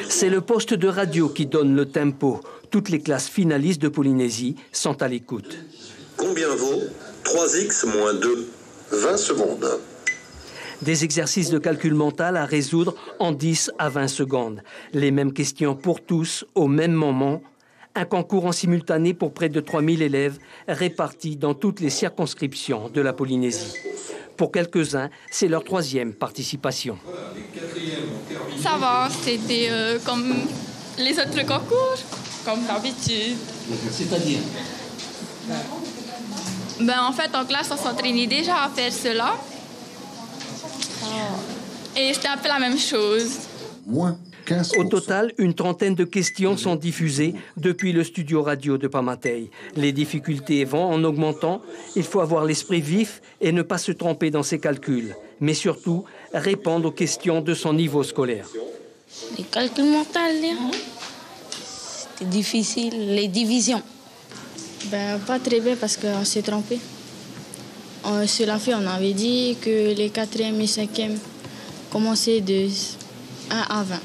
C'est le poste de radio qui donne le tempo. Toutes les classes finalistes de Polynésie sont à l'écoute. Combien vaut 3x moins 2 ? 20 secondes. Des exercices de calcul mental à résoudre en 10 à 20 secondes. Les mêmes questions pour tous, au même moment. Un concours en simultané pour près de 3000 élèves répartis dans toutes les circonscriptions de la Polynésie. Pour quelques-uns, c'est leur 3e participation. Ça va, c'était comme les autres concours, comme d'habitude. C'est-à-dire ? En fait, en classe, on s'entraînait déjà à faire cela. Et c'était un peu la même chose. Moins 15%. Au total, une trentaine de questions sont diffusées depuis le studio radio de Pamatei. Les difficultés vont en augmentant. Il faut avoir l'esprit vif et ne pas se tromper dans ses calculs. Mais surtout, répondre aux questions de son niveau scolaire. Les calculs mentaux, c'était difficile. Les divisions. Pas très bien parce qu'on s'est trompé. Sur la feuille, on avait dit que les 4e et 5e commençaient de 1 à 20.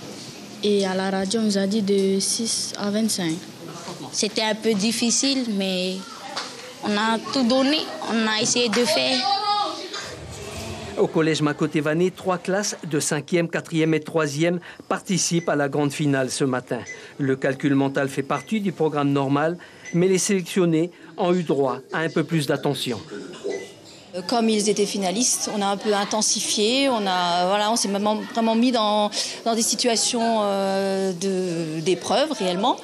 Et à la radio, on nous a dit de 6 à 25. C'était un peu difficile, mais on a tout donné. On a essayé de faire. Au collège Makotevane, 3 classes de 5e, 4e et 3e participent à la grande finale ce matin. Le calcul mental fait partie du programme normal, mais les sélectionnés ont eu droit à un peu plus d'attention. Comme ils étaient finalistes, on a un peu intensifié, on s'est vraiment mis dans des situations d'épreuve réellement,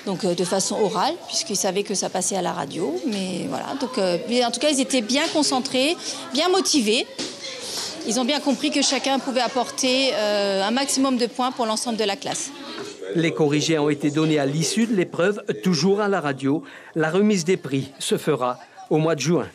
donc de façon orale, puisqu'ils savaient que ça passait à la radio. Mais voilà, donc, en tout cas, ils étaient bien concentrés, bien motivés. Ils ont bien compris que chacun pouvait apporter un maximum de points pour l'ensemble de la classe. Les corrigés ont été donnés à l'issue de l'épreuve, toujours à la radio. La remise des prix se fera au mois de juin.